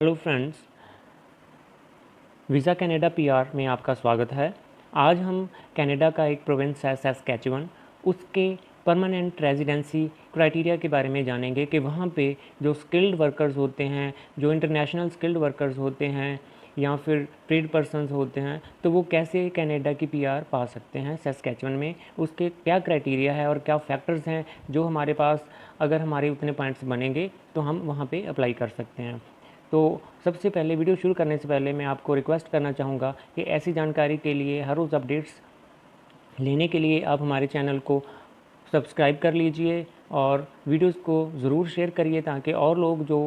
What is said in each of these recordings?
Hello friends, visa Canada PR में आपका स्वागत है। आज हम कनाडा का एक प्रोविंस है सैस्कैचुअन, उसके परमानेंट रेजिडेंसी क्राइटेरिया के बारे में जानेंगे कि वहाँ पे जो स्किल्ड वर्कर्स होते हैं, जो इंटरनेशनल स्किल्ड वर्कर्स होते हैं या फिर ट्रेड पर्सन्स होते हैं, तो वो कैसे कनाडा की पीआर पा सकते हैं सैस्कैचुअन में। उसके क्या क्राइटेरिया है और क्या फैक्टर्स हैं जो हमारे पास, अगर हमारे उतने पॉइंट्स बनेंगे तो हम वहाँ पे अप्लाई कर सकते हैं। तो सबसे पहले वीडियो शुरू करने से पहले मैं आपको रिक्वेस्ट करना चाहूँगा कि ऐसी जानकारी के लिए, हर रोज़ अपडेट्स लेने के लिए आप हमारे चैनल को सब्सक्राइब कर लीजिए और वीडियोस को ज़रूर शेयर करिए ताकि और लोग जो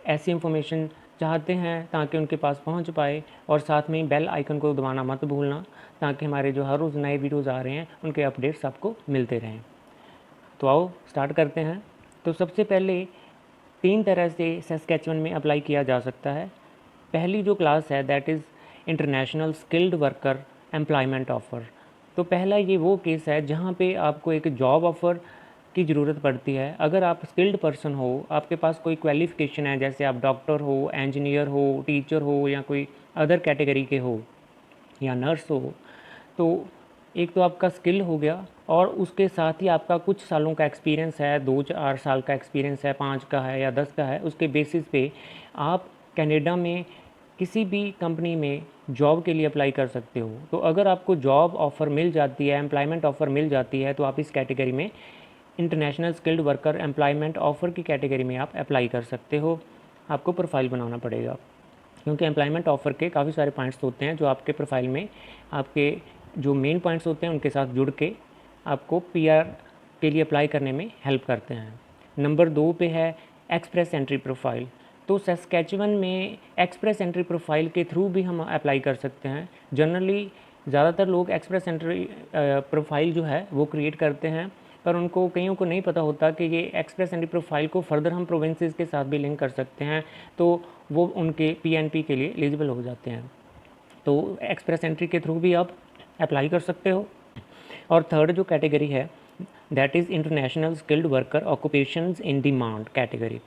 ऐसी इन्फॉर्मेशन चाहते हैं ताकि उनके पास पहुंच पाए। और साथ में बेल आइकन को दबाना मत भूलना ताकि हमारे जो हर रोज़ नए वीडियोज़ आ रहे हैं उनके अपडेट्स आपको मिलते रहें। तो आओ स्टार्ट करते हैं। तो सबसे पहले 3 तरह से सैस्कैचुअन में अप्लाई किया जा सकता है। पहली जो क्लास है that is international skilled worker employment offer. तो पहला ये वो केस है जहाँ पे आपको एक जॉब ऑफ़र की ज़रूरत पड़ती है। अगर आप स्किल्ड पर्सन हो, आपके पास कोई क्वालिफ़िकेशन है, जैसे आप डॉक्टर हो, इंजीनियर हो, टीचर हो या कोई अदर कैटेगरी के हो या नर्स हो, तो एक तो आपका स्किल हो गया और उसके साथ ही आपका कुछ सालों का एक्सपीरियंस है, 2-4 साल का एक्सपीरियंस है, 5 का है या 10 का है, उसके बेसिस पे आप कनाडा में किसी भी कंपनी में जॉब के लिए अप्लाई कर सकते हो। तो अगर आपको जॉब ऑफ़र मिल जाती है, एम्प्लॉयमेंट ऑफ़र मिल जाती है, तो आप इस कैटेगरी में, international skilled worker employment offer की कैटेगरी में आप अप्लाई कर सकते हो। आपको प्रोफाइल बनाना पड़ेगा क्योंकि एम्प्लॉयमेंट ऑफ़र के काफ़ी सारे पॉइंट्स होते हैं जो आपके प्रोफाइल में, आपके जो मेन पॉइंट्स होते हैं उनके साथ जुड़ के आपको पीआर के लिए अप्लाई करने में हेल्प करते हैं। नंबर 2 पे है एक्सप्रेस एंट्री प्रोफाइल। तो सैस्कैचुअन में एक्सप्रेस एंट्री प्रोफाइल के थ्रू भी हम अप्लाई कर सकते हैं। जनरली ज़्यादातर लोग एक्सप्रेस एंट्री प्रोफाइल जो है वो क्रिएट करते हैं, पर उनको, कईयों को नहीं पता होता कि ये एक्सप्रेस एंट्री प्रोफाइल को फर्दर हम प्रोविंसेस के साथ भी लिंक कर सकते हैं, तो वो उनके पीएनपी के लिए एलिजिबल हो जाते हैं। तो एक्सप्रेस एंट्री के थ्रू भी आप अप्लाई कर सकते हो। और थर्ड जो कैटेगरी है that is international skilled worker occupations in demand category.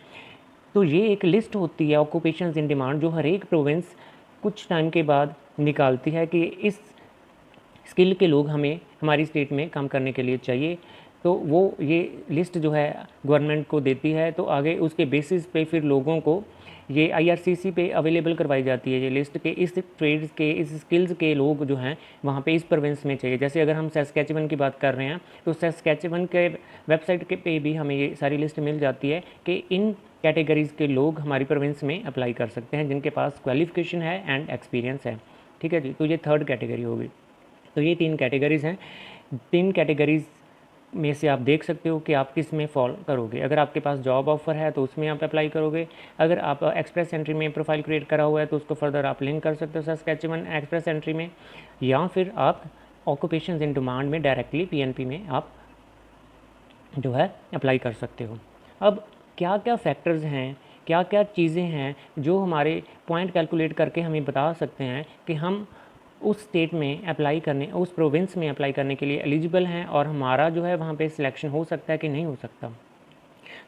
तो ये एक लिस्ट होती है ऑक्यूपेशंस इन डिमांड जो हर एक प्रोविंस कुछ टाइम के बाद निकालती है कि इस स्किल के लोग हमें हमारी स्टेट में काम करने के लिए चाहिए। तो वो ये लिस्ट जो है गवर्नमेंट को देती है, तो आगे उसके बेसिस पे फिर लोगों को ये आईआरसीसी पे अवेलेबल करवाई जाती है ये लिस्ट के, इस ट्रेड्स के, इस स्किल्स के लोग जो हैं वहाँ पे इस प्रोविंस में चाहिए। जैसे अगर हम सैस्कैचुअन की बात कर रहे हैं तो सैस्कैचुअन के वेबसाइट के पे भी हमें ये सारी लिस्ट मिल जाती है कि इन कैटेगरीज़ के लोग हमारी प्रोविंस में अप्लाई कर सकते हैं जिनके पास क्वालिफिकेशन है एंड एक्सपीरियंस है। ठीक है जी, तो ये थर्ड कैटेगरी होगी। तो ये 3 कैटेगरीज़ हैं। 3 कैटेगरीज़ में से आप देख सकते हो कि आप किस में फॉल करोगे। अगर आपके पास जॉब ऑफ़र है तो उसमें आप अप्लाई करोगे। अगर आप एक्सप्रेस एंट्री में प्रोफाइल क्रिएट करा हुआ है तो उसको फर्दर आप लिंक कर सकते हो सैस्कैचुअन एक्सप्रेस एंट्री में, या फिर आप ऑक्यूपेशंस इन डिमांड में डायरेक्टली पीएनपी में आप जो है अप्लाई कर सकते हो। अब क्या क्या फैक्टर्स हैं, क्या क्या चीज़ें हैं जो हमारे पॉइंट कैलकुलेट करके हमें बता सकते हैं कि हम उस स्टेट में अप्लाई करने, उस प्रोविंस में अप्लाई करने के लिए एलिजिबल हैं और हमारा जो है वहाँ पे सिलेक्शन हो सकता है कि नहीं हो सकता।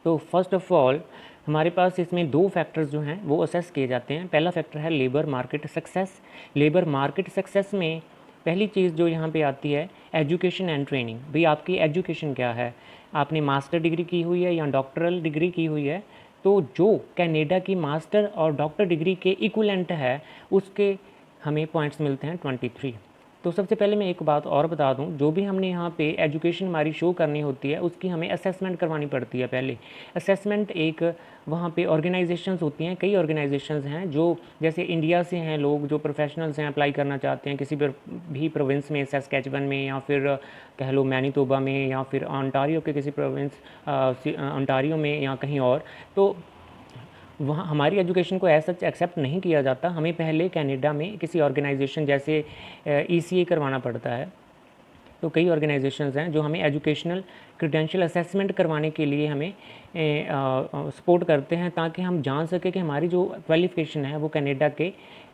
तो फर्स्ट ऑफ़ ऑल हमारे पास इसमें 2 फैक्टर्स जो हैं वो असेस किए जाते हैं। पहला फैक्टर है labour market success. Labour market success में पहली चीज़ जो यहाँ पे आती है एजुकेशन एंड ट्रेनिंग। भाई आपकी एजुकेशन क्या है, आपने मास्टर डिग्री की हुई है या डॉक्टरल डिग्री की हुई है, तो जो कनाडा की मास्टर और डॉक्टर डिग्री के इक्विवेलेंट है उसके हमें पॉइंट्स मिलते हैं 23। तो सबसे पहले मैं एक बात और बता दूं, जो भी हमने यहाँ पे एजुकेशन हमारी शो करनी होती है उसकी हमें असेसमेंट करवानी पड़ती है पहले। असेसमेंट एक वहाँ पे ऑर्गेनाइजेशंस होती हैं, कई ऑर्गेनाइजेशंस हैं जो जैसे इंडिया से हैं लोग जो प्रोफेशनल्स हैं, अप्लाई करना चाहते हैं किसी भी प्रोविंस में, सैस्कैचुअन में या फिर कह लो मैनीटोबा में या फिर ओंटारियो के किसी प्रोविंस, ओंटारियो में या कहीं और, तो वहाँ हमारी एजुकेशन को ऐसा एक्सेप्ट नहीं किया जाता। हमें पहले कनाडा में किसी ऑर्गेनाइजेशन जैसे ईसीए करवाना पड़ता है। तो कई ऑर्गेनाइजेशंस हैं जो हमें एजुकेशनल क्रेडेंशियल असेसमेंट करवाने के लिए हमें सपोर्ट करते हैं ताकि हम जान सकें कि हमारी जो क्वालिफ़िकेशन है वो कनाडा के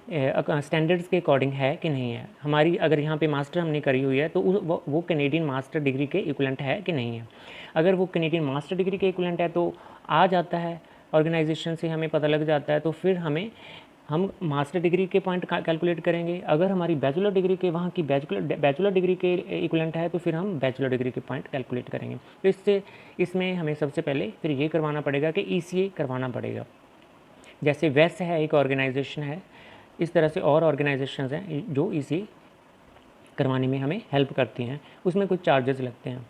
स्टैंडर्ड्स के अकॉर्डिंग है कि नहीं है। हमारी अगर यहाँ पे मास्टर हमने करी हुई है तो वो कैनेडियन मास्टर डिग्री के इक्विवेलेंट है कि नहीं है। अगर वो कैनेडियन मास्टर डिग्री के इक्विवेलेंट है तो आ जाता है, ऑर्गेनाइजेशन से हमें पता लग जाता है तो फिर हम मास्टर डिग्री के पॉइंट कैलकुलेट करेंगे। अगर हमारी बैचलर डिग्री के वहाँ की बैचलर डिग्री के इक्विवेलेंट है तो फिर हम बैचलर डिग्री के पॉइंट कैलकुलेट करेंगे। तो इसमें हमें सबसे पहले फिर ये करवाना पड़ेगा कि ECA करवाना पड़ेगा। जैसे वेस है एक ऑर्गेनाइजेशन है, इस तरह से और ऑर्गेनाइजेशंस हैं जो ECA करवाने में हमें हेल्प करती हैं, उसमें कुछ चार्जेस लगते हैं।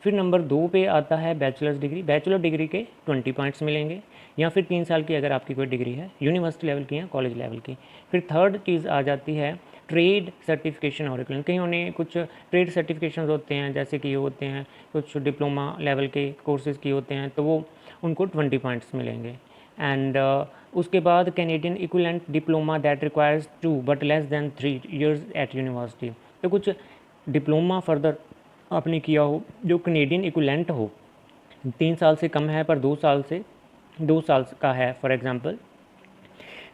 फिर नंबर 2 पे आता है बैचलर्स डिग्री। बैचलर डिग्री के 20 पॉइंट्स मिलेंगे, या फिर 3 साल की अगर आपकी कोई डिग्री है, यूनिवर्सिटी लेवल की या कॉलेज लेवल की। फिर थर्ड चीज़ आ जाती है ट्रेड सर्टिफिकेशन और इक्विवेलेंट। कहीं उन्हें कुछ ट्रेड सर्टिफिकेशन होते हैं, जैसे कि ये होते हैं कुछ डिप्लोमा लेवल के कोर्सेज़ की होते हैं, तो वो उनको 20 पॉइंट्स मिलेंगे। एंड उसके बाद Canadian equivalent diploma that requires 2 but less than 3 years at university. तो कुछ डिप्लोमा फर्दर आपने किया हो जो कनेडियन इक्विवेलेंट हो, 3 साल से कम है पर 2 साल का है फॉर एग्ज़ाम्पल,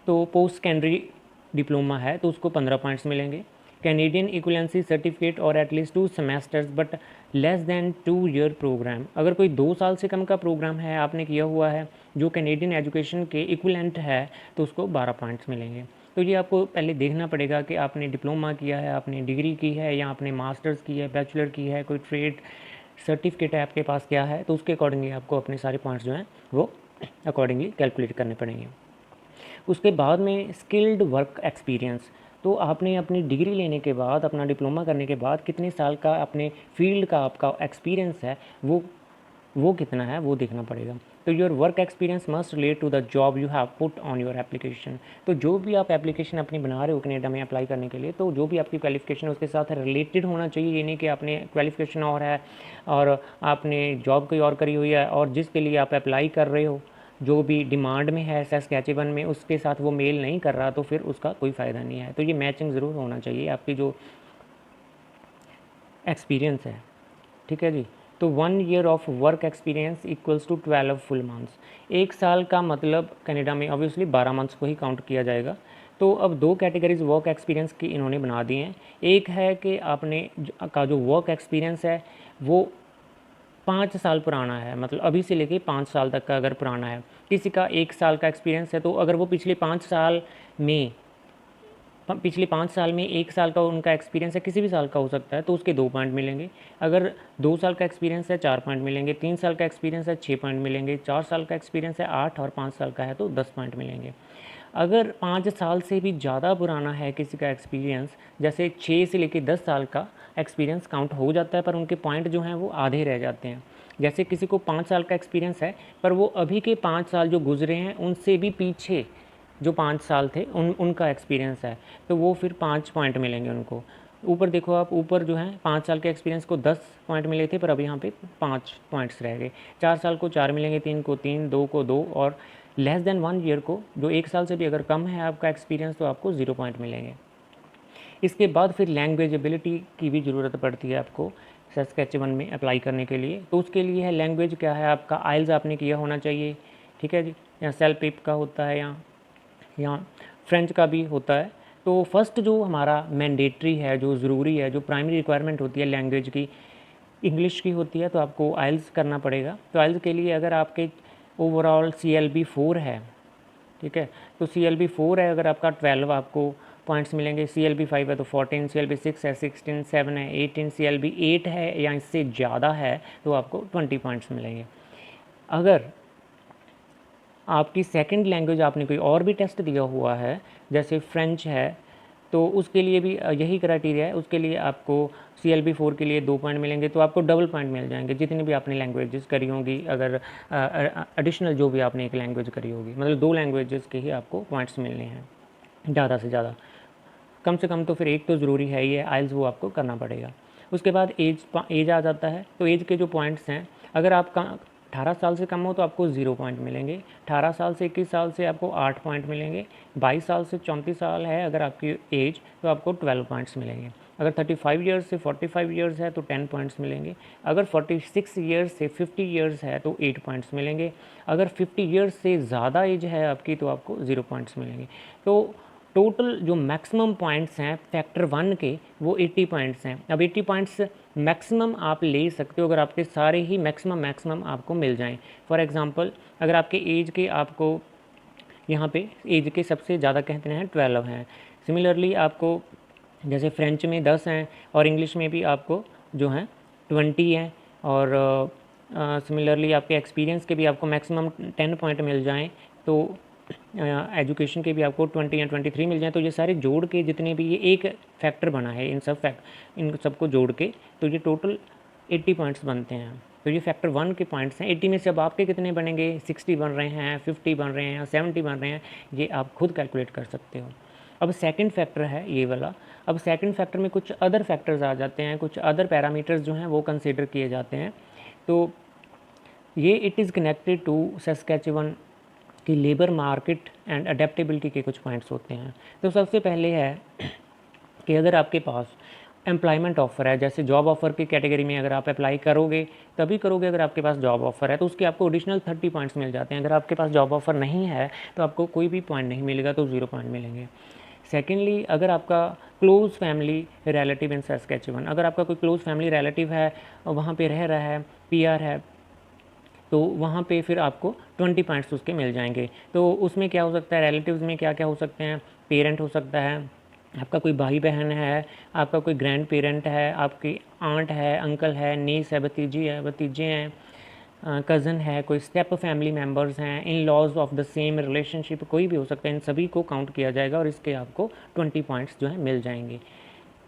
तो पोस्ट सेकेंडरी डिप्लोमा है तो उसको 15 पॉइंट्स मिलेंगे। कैनेडियन इक्विवेलेंसी सर्टिफिकेट और at least 2 semesters but less than 2 year program. अगर कोई 2 साल से कम का प्रोग्राम है आपने किया हुआ है जो कैनेडियन एजुकेशन के इक्विवेलेंट है तो उसको 12 पॉइंट्स मिलेंगे। तो ये आपको पहले देखना पड़ेगा कि आपने डिप्लोमा किया है, आपने डिग्री की है, या आपने मास्टर्स की है, बैचलर की है, कोई ट्रेड सर्टिफिकेट है आपके पास क्या है, तो उसके अकॉर्डिंगली आपको अपने सारे पॉइंट्स जो हैं वो अकॉर्डिंगली कैलकुलेट करने पड़ेंगे। उसके बाद में स्किल्ड वर्क एक्सपीरियंस, तो आपने अपनी डिग्री लेने के बाद, अपना डिप्लोमा करने के बाद कितने साल का अपने फील्ड का आपका एक्सपीरियंस है वो कितना है वो देखना पड़ेगा। तो your work experience must relate to the job you have put on your application. तो जो भी आप एप्लीकेशन अपनी बना रहे हो कनाडा में अप्लाई करने के लिए, तो जो भी आपकी क्वालिफिकेशन है उसके साथ रिलेटेड होना चाहिए। ये नहीं कि आपने क्वालिफिकेशन और है और आपने जॉब कोई और करी हुई है और जिसके लिए आप अप्लाई कर रहे हो जो भी डिमांड में है सैस्कैचुवन में उसके साथ वो मेल नहीं कर रहा, तो फिर उसका कोई फ़ायदा नहीं है। तो ये मैचिंग ज़रूर होना चाहिए आपकी जो एक्सपीरियंस है, ठीक है जी। तो 1 year of work experience equals to 12 full months. 1 साल का मतलब कनाडा में ऑब्वियसली 12 मंथ्स को ही काउंट किया जाएगा। तो अब 2 कैटेगरीज वर्क एक्सपीरियंस की इन्होंने बना दी हैं। एक है कि आपने का जो वर्क एक्सपीरियंस है वो 5 साल पुराना है, मतलब अभी से लेके 5 साल तक का अगर पुराना है। किसी का 1 साल का एक्सपीरियंस है तो अगर वो पिछले 5 साल में 1 साल का उनका एक्सपीरियंस है, किसी भी साल का हो सकता है, तो उसके 2 पॉइंट मिलेंगे। अगर 2 साल का एक्सपीरियंस है 4 पॉइंट मिलेंगे, 3 साल का एक्सपीरियंस है 6 पॉइंट मिलेंगे, 4 साल का एक्सपीरियंस है 8 और 5 साल का है तो 10 पॉइंट मिलेंगे। अगर 5 साल से भी ज़्यादा पुराना है किसी का एक्सपीरियंस, जैसे 6 से लेकर 10 साल का एक्सपीरियंस काउंट हो जाता है पर उनके पॉइंट जो हैं वो आधे रह जाते हैं। जैसे किसी को 5 साल का एक्सपीरियंस है पर वो अभी के 5 साल जो गुजरे हैं उनसे भी पीछे जो 5 साल थे उनका एक्सपीरियंस है, तो वो फिर 5 पॉइंट मिलेंगे उनको। ऊपर देखो आप, ऊपर जो है 5 साल के एक्सपीरियंस को 10 पॉइंट मिले थे पर अब यहाँ पे 5 पॉइंट्स रह गए। 4 साल को 4 मिलेंगे, 3 को 3, 2 को 2 और लेस देन 1 ईयर को, जो 1 साल से भी अगर कम है आपका एक्सपीरियंस, तो आपको 0 पॉइंट मिलेंगे। इसके बाद फिर लैंग्वेज एबिलिटी की भी ज़रूरत पड़ती है आपको सैस्कैचुवन में अप्लाई करने के लिए। तो उसके लिए है लैंग्वेज क्या है आपका, आइल्स आपने किया होना चाहिए, ठीक है जी, या सेल्फ पिप का होता है या फ्रेंच का भी होता है। तो फर्स्ट जो हमारा मैंडेटरी है, जो ज़रूरी है, जो प्राइमरी रिक्वायरमेंट होती है लैंग्वेज की, इंग्लिश की होती है, तो आपको आइल्स करना पड़ेगा। तो आइल्स के लिए अगर आपके ओवरऑल CLB 4 है, ठीक है, तो CLB 4 है, अगर आपका 12 आपको पॉइंट्स मिलेंगे। CLB 5 है तो 14, CLB 6 है 16, 7 है 18, CLB 8 है या इससे ज़्यादा है तो आपको 20 पॉइंट्स मिलेंगे। अगर आपकी सेकंड लैंग्वेज आपने कोई और भी टेस्ट दिया हुआ है जैसे फ्रेंच है, तो उसके लिए भी यही क्राइटेरिया है। उसके लिए आपको CLB 4 के लिए 2 पॉइंट मिलेंगे, तो आपको डबल पॉइंट मिल जाएंगे जितनी भी आपने लैंग्वेजेस करी होंगी। अगर एडिशनल जो भी आपने एक लैंग्वेज करी होगी, मतलब 2 लैंग्वेजेस के ही आपको पॉइंट्स मिलने हैं, ज़्यादा से ज़्यादा। कम से कम तो फिर एक तो ज़रूरी है ही है, आइल्स वो आपको करना पड़ेगा। उसके बाद एज आ जाता है। तो एज के जो पॉइंट्स हैं, अगर आपका 18 साल से कम हो तो आपको 0 पॉइंट मिलेंगे, 18 साल से 21 साल से आपको 8 पॉइंट मिलेंगे, 22 साल से 34 साल है अगर आपकी एज तो आपको 12 पॉइंट्स मिलेंगे। अगर 35 ईयर्स से 45 ईयर्स है तो 10 पॉइंट्स मिलेंगे। अगर 46 ईयर्स से 50 ईयर्स है तो 8 पॉइंट्स मिलेंगे। अगर 50 ईयर्स से ज़्यादा एज है आपकी तो आपको 0 पॉइंट्स मिलेंगे। तो टोटल जो मैक्सिमम पॉइंट्स हैं फैक्टर 1 के वो 80 पॉइंट्स हैं। अब 80 पॉइंट्स मैक्सिमम आप ले सकते हो अगर आपके सारे ही मैक्सिमम आपको मिल जाएं। फॉर एग्जांपल अगर आपके एज के आपको यहाँ पे एज के सबसे ज़्यादा कहते हैं 12 हैं। सिमिलरली आपको जैसे फ्रेंच में 10 हैं और इंग्लिश में भी आपको जो हैं 20 हैं, और सिमिलरली आपके एक्सपीरियंस के भी आपको मैक्सिमम 10 पॉइंट मिल जाएं, तो एजुकेशन के भी आपको 20 या 23 मिल जाएं। तो ये सारे जोड़ के जितने भी ये एक फैक्टर बना है, इन सबको जोड़ के तो ये टोटल 80 पॉइंट्स बनते हैं। तो ये फैक्टर 1 के पॉइंट्स हैं। 80 में से अब आपके कितने बनेंगे, 60 बन रहे हैं, 50 बन रहे हैं, 70 बन रहे हैं, ये आप खुद कैलकुलेट कर सकते हो। अब सेकंड फैक्टर है ये वाला। अब सेकंड फैक्टर में कुछ अदर फैक्टर्स आ जाते हैं, कुछ अदर पैरामीटर्स जो हैं वो कंसीडर किए जाते हैं। तो ये it is connected to Saskatchewan की लेबर मार्केट एंड अडेप्टेबिलिटी के कुछ पॉइंट्स होते हैं। तो सबसे पहले है कि अगर आपके पास एम्प्लॉयमेंट ऑफ़र है, जैसे जॉब ऑफ़र की कैटेगरी में अगर आप अप्लाई करोगे तभी करोगे अगर आपके पास जॉब ऑफ़र है, तो उसके आपको एडिशनल 30 पॉइंट्स मिल जाते हैं। अगर आपके पास जॉब ऑफ़र नहीं है तो आपको कोई भी पॉइंट नहीं मिलेगा, तो 0 पॉइंट मिलेंगे। सेकेंडली, अगर आपका क्लोज़ फैमिली रिलेटिव इन सस्कैचुअन, अगर आपका कोई क्लोज़ फैमिली रिलेटिव है और वहाँ पे रह रहा है, पीआर है, तो वहाँ पे फिर आपको 20 पॉइंट्स उसके मिल जाएंगे। तो उसमें क्या हो सकता है, रिलेटिव्स में क्या क्या हो सकते हैं, पेरेंट हो सकता है, आपका कोई भाई बहन है, आपका कोई ग्रैंड पेरेंट है, आपकी आंट है, अंकल है, नीस है, भतीजे हैं, कज़न है, कोई स्टेप फैमिली मेम्बर्स हैं, in laws of the same relationship, कोई भी हो सकता है। इन सभी को काउंट किया जाएगा और इसके आपको 20 पॉइंट्स जो है मिल जाएंगे।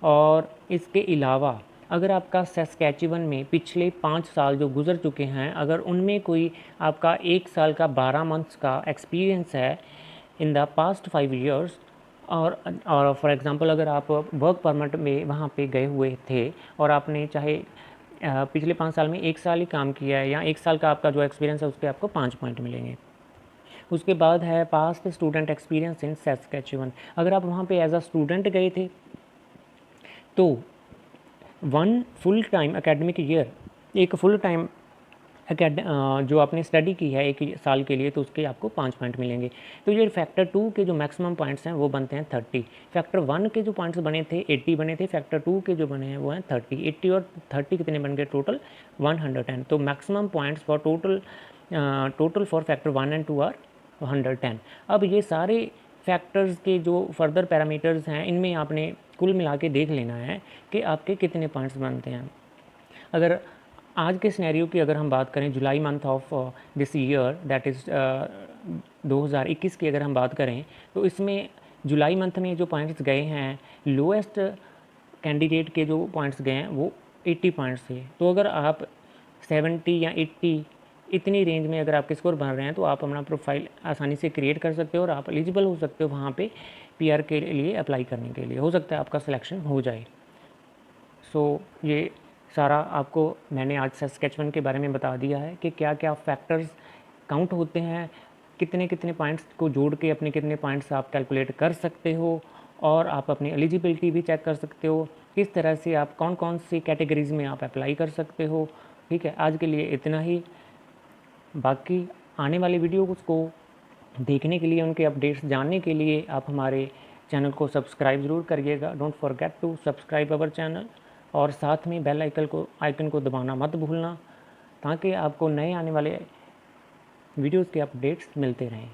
और इसके अलावा अगर आपका सस्कैचुअन में पिछले 5 साल जो गुजर चुके हैं, अगर उनमें कोई आपका 1 साल का 12 मंथ्स का एक्सपीरियंस है इन द पास्ट 5 ईयर्स, और फॉर एग्ज़ाम्पल अगर आप वर्क परमिट में वहाँ पे गए हुए थे और आपने चाहे पिछले 5 साल में 1 साल ही काम किया है या 1 साल का आपका जो एक्सपीरियंस है उसके आपको 5 पॉइंट मिलेंगे। उसके बाद है past student experience in Saskatchewan. अगर आप वहाँ पे एज अ स्टूडेंट गए थे तो 1 फुल टाइम एकेडमिक ईयर, एक फुल टाइम जो आपने स्टडी की है 1 साल के लिए, तो उसके आपको 5 पॉइंट मिलेंगे। तो ये फैक्टर 2 के जो मैक्सिमम पॉइंट्स हैं वो बनते हैं 30। फैक्टर 1 के जो पॉइंट्स बने थे 80 बने थे, फैक्टर 2 के जो बने हैं वो हैं 30। 80 और 30 कितने बन गए, टोटल 110। तो maximum points for total for factor 1 and 2 are 110। अब ये सारे फैक्टर्स के जो फर्दर पैरामीटर्स हैं इनमें आपने कुल मिला के देख लेना है कि आपके कितने पॉइंट्स बनते हैं। अगर आज के सिनेरियो की अगर हम बात करें, July month of this year, that is 2021 की अगर हम बात करें, तो इसमें जुलाई मंथ में जो पॉइंट्स गए हैं, लोएस्ट कैंडिडेट के जो पॉइंट्स गए हैं वो 80 पॉइंट्स थे। तो अगर आप 70 या 80 इतनी रेंज में अगर आपके स्कोर बन रहे हैं तो आप अपना प्रोफाइल आसानी से क्रिएट कर सकते हो और आप एलिजिबल हो सकते हो वहाँ पे पीआर के लिए अप्लाई करने के लिए। हो सकता है आपका सिलेक्शन हो जाए। सो ये सारा आपको मैंने आज सस्कैचुअन के बारे में बता दिया है कि क्या क्या फैक्टर्स काउंट होते हैं, कितने कितने पॉइंट्स को जोड़ के अपने कितने पॉइंट्स आप कैलकुलेट कर सकते हो, और आप अपनी एलिजिबिलिटी भी चेक कर सकते हो, किस तरह से आप कौन कौन सी कैटेगरीज़ में आप अप्लाई कर सकते हो। ठीक है, आज के लिए इतना ही। बाकी आने वाले वीडियोज़ को देखने के लिए, उनके अपडेट्स जानने के लिए आप हमारे चैनल को सब्सक्राइब ज़रूर करिएगा। Don't forget to subscribe our channel, और साथ में बेल आइकन को दबाना मत भूलना, ताकि आपको नए आने वाले वीडियोज़ के अपडेट्स मिलते रहें।